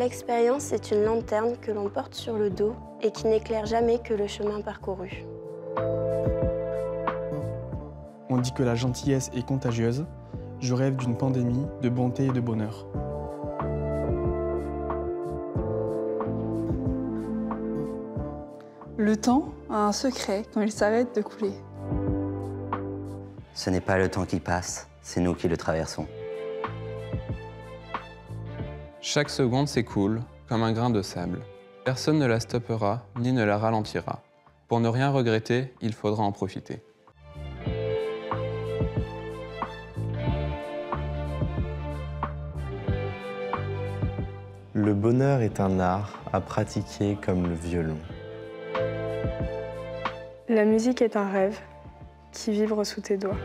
L'expérience est une lanterne que l'on porte sur le dos et qui n'éclaire jamais que le chemin parcouru. On dit que la gentillesse est contagieuse. Je rêve d'une pandémie de bonté et de bonheur. Le temps a un secret quand il s'arrête de couler. Ce n'est pas le temps qui passe, c'est nous qui le traversons. Chaque seconde s'écoule comme un grain de sable. Personne ne la stoppera ni ne la ralentira. Pour ne rien regretter, il faudra en profiter. Le bonheur est un art à pratiquer comme le violon. La musique est un rêve qui vibre sous tes doigts.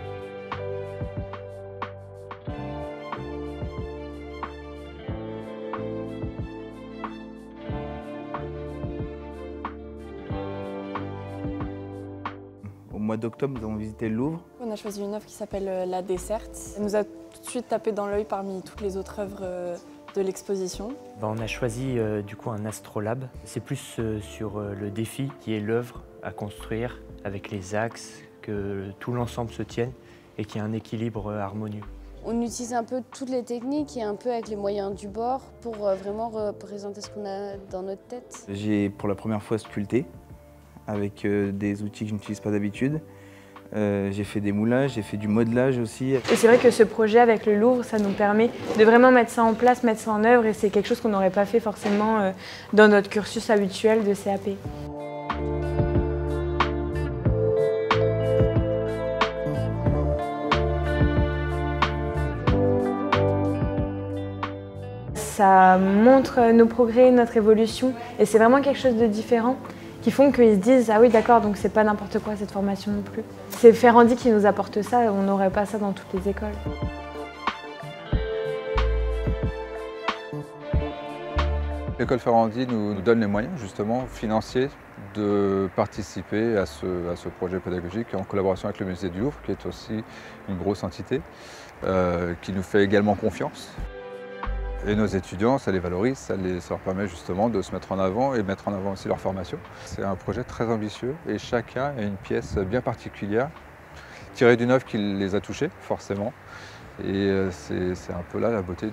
Au mois d'octobre, nous avons visité le Louvre. On a choisi une œuvre qui s'appelle La Desserte. Elle nous a tout de suite tapé dans l'œil parmi toutes les autres œuvres de l'exposition. On a choisi du coup un astrolabe. C'est plus sur le défi qui est l'œuvre à construire avec les axes, que tout l'ensemble se tienne et qu'il y ait un équilibre harmonieux. On utilise un peu toutes les techniques et un peu avec les moyens du bord pour vraiment représenter ce qu'on a dans notre tête. J'ai pour la première fois sculpté avec des outils que je n'utilise pas d'habitude. J'ai fait des moulages, j'ai fait du modelage aussi. Et c'est vrai que ce projet avec le Louvre, ça nous permet de vraiment mettre ça en place, mettre ça en œuvre, et c'est quelque chose qu'on n'aurait pas fait forcément dans notre cursus habituel de CAP. Ça montre nos progrès, notre évolution, et c'est vraiment quelque chose de différent qui font qu'ils se disent « Ah oui, d'accord, donc c'est pas n'importe quoi cette formation non plus ». C'est Ferrandi qui nous apporte ça, on n'aurait pas ça dans toutes les écoles. L'école Ferrandi nous donne les moyens justement financiers de participer à ce projet pédagogique en collaboration avec le musée du Louvre, qui est aussi une grosse entité, qui nous fait également confiance. Et nos étudiants, ça les valorise, ça leur permet justement de se mettre en avant et mettre en avant aussi leur formation. C'est un projet très ambitieux et chacun a une pièce bien particulière, tirée d'une œuvre qui les a touchés, forcément. Et c'est un peu là la beauté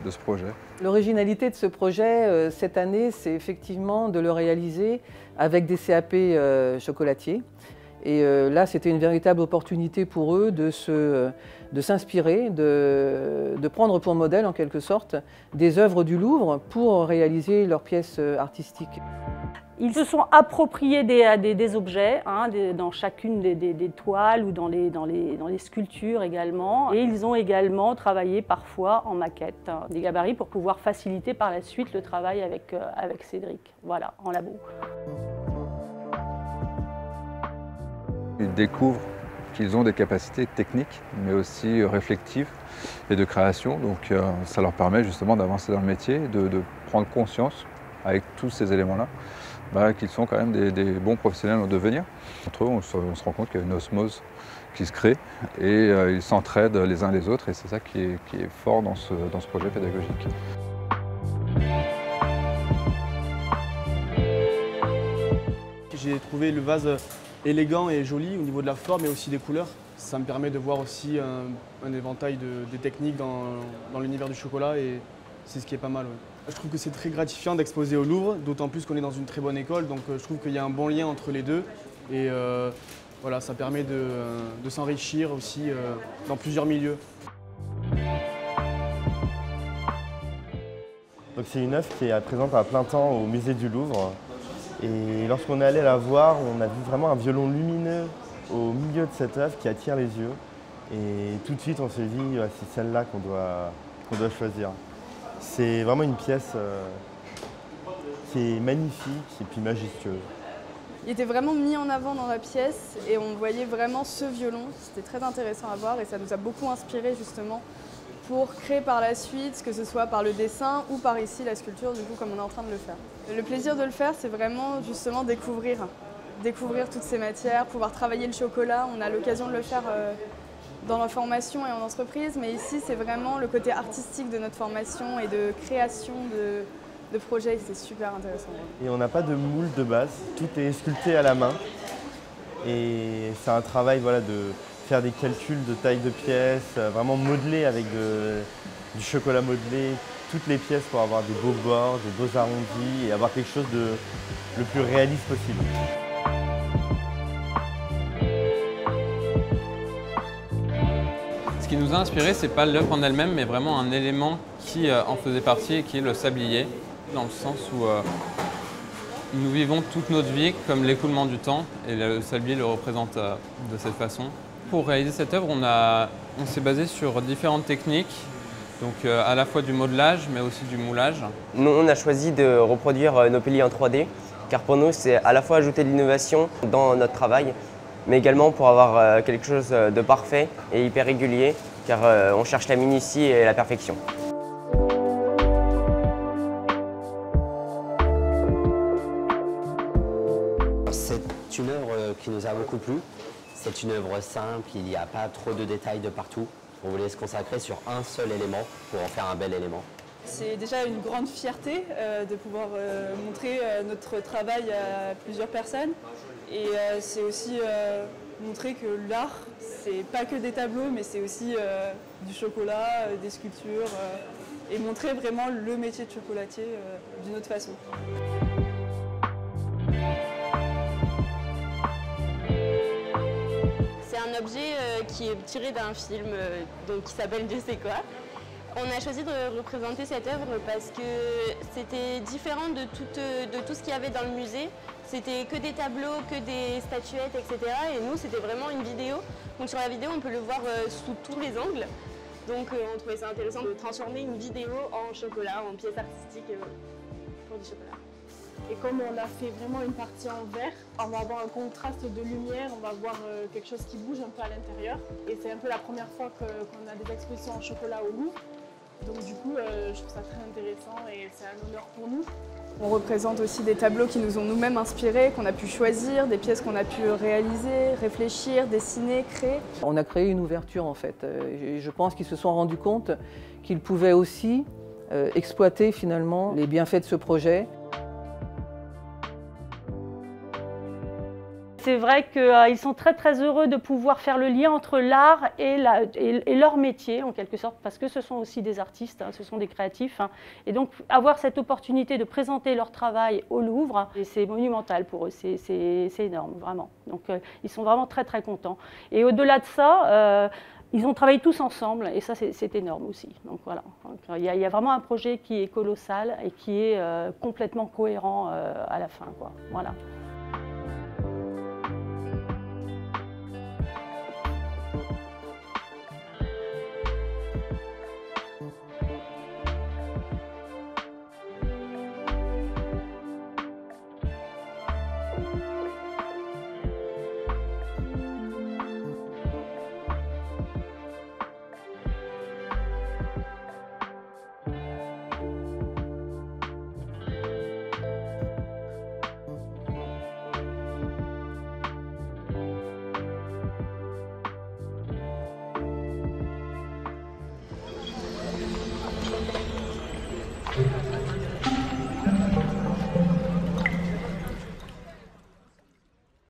de ce projet. L'originalité de ce projet, cette année, c'est effectivement de le réaliser avec des CAP chocolatiers. Et là, c'était une véritable opportunité pour eux de s'inspirer, de prendre pour modèle, en quelque sorte, des œuvres du Louvre pour réaliser leurs pièces artistiques. Ils se sont appropriés des objets, dans chacune des toiles ou dans les sculptures également. Et ils ont également travaillé parfois en maquette, des gabarits pour pouvoir faciliter par la suite le travail avec Cédric, voilà, en labo. Ils découvrent qu'ils ont des capacités techniques, mais aussi réflectives et de création. Donc ça leur permet justement d'avancer dans le métier, de prendre conscience, avec tous ces éléments-là, qu'ils sont quand même des bons professionnels en devenir. Entre eux, on se rend compte qu'il y a une osmose qui se crée et ils s'entraident les uns les autres, et c'est ça qui est fort dans ce projet pédagogique. J'ai trouvé le vase élégant et joli au niveau de la forme et aussi des couleurs. Ça me permet de voir aussi un éventail des techniques dans l'univers du chocolat, et c'est ce qui est pas mal. Ouais. Je trouve que c'est très gratifiant d'exposer au Louvre, d'autant plus qu'on est dans une très bonne école, donc je trouve qu'il y a un bon lien entre les deux, et voilà, ça permet de s'enrichir aussi dans plusieurs milieux. C'est une œuvre qui est présente à plein temps au musée du Louvre. Et lorsqu'on est allé la voir, on a vu vraiment un violon lumineux au milieu de cette œuvre qui attire les yeux. Et tout de suite, on s'est dit, c'est celle-là qu'on doit choisir. C'est vraiment une pièce qui est magnifique et puis majestueuse. Il était vraiment mis en avant dans la pièce et on voyait vraiment ce violon. C'était très intéressant à voir et ça nous a beaucoup inspiré justement pour créer par la suite, que ce soit par le dessin ou par ici la sculpture, du coup, comme on est en train de le faire. Le plaisir de le faire, c'est vraiment justement découvrir toutes ces matières, pouvoir travailler le chocolat. On a l'occasion de le faire dans la formation et en entreprise, mais ici, c'est vraiment le côté artistique de notre formation et de création de projet et c'est super intéressant. Et on n'a pas de moule de base, tout est sculpté à la main. Et c'est un travail voilà, de faire des calculs de taille de pièces, vraiment modeler avec du chocolat modelé, toutes les pièces pour avoir des beaux bords, des beaux arrondis et avoir quelque chose de le plus réaliste possible. Ce qui nous a inspiré, c'est pas l'œuvre en elle-même, mais vraiment un élément qui en faisait partie et qui est le sablier, dans le sens où nous vivons toute notre vie comme l'écoulement du temps et le sablier le représente de cette façon. Pour réaliser cette œuvre, on s'est basé sur différentes techniques, donc à la fois du modelage mais aussi du moulage. Nous, on a choisi de reproduire nos piliers en 3D, car pour nous, c'est à la fois ajouter de l'innovation dans notre travail, mais également pour avoir quelque chose de parfait et hyper régulier, car on cherche la minutie et la perfection. C'est une œuvre qui nous a beaucoup plu. C'est une œuvre simple, il n'y a pas trop de détails de partout. On voulait se consacrer sur un seul élément pour en faire un bel élément. C'est déjà une grande fierté de pouvoir montrer notre travail à plusieurs personnes. Et c'est aussi montrer que l'art, c'est pas que des tableaux, mais c'est aussi du chocolat, des sculptures, et montrer vraiment le métier de chocolatier d'une autre façon. C'est un objet qui est tiré d'un film qui s'appelle Dieu sait quoi. On a choisi de représenter cette œuvre parce que c'était différent de tout ce qu'il y avait dans le musée. C'était que des tableaux, que des statuettes, etc. Et nous, c'était vraiment une vidéo. Donc sur la vidéo, on peut le voir sous tous les angles. Donc on trouvait ça intéressant de transformer une vidéo en chocolat, en pièce artistique pour du chocolat. Et comme on a fait vraiment une partie en vert, on va avoir un contraste de lumière, on va voir quelque chose qui bouge un peu à l'intérieur. Et c'est un peu la première fois qu'on a des expositions en chocolat au Louvre. Donc du coup, je trouve ça très intéressant et c'est un honneur pour nous. On représente aussi des tableaux qui nous ont nous-mêmes inspirés, qu'on a pu choisir, des pièces qu'on a pu réaliser, réfléchir, dessiner, créer. On a créé une ouverture en fait. Et je pense qu'ils se sont rendus compte qu'ils pouvaient aussi exploiter finalement les bienfaits de ce projet. C'est vrai qu'ils sont très très heureux de pouvoir faire le lien entre l'art et leur métier en quelque sorte, parce que ce sont aussi des artistes, ce sont des créatifs. Et donc avoir cette opportunité de présenter leur travail au Louvre, c'est monumental pour eux, c'est énorme vraiment. Donc ils sont vraiment très très contents. Et au-delà de ça, ils ont travaillé tous ensemble et ça c'est énorme aussi. Donc voilà, il y a vraiment un projet qui est colossal et qui est complètement cohérent à la fin, quoi. Voilà.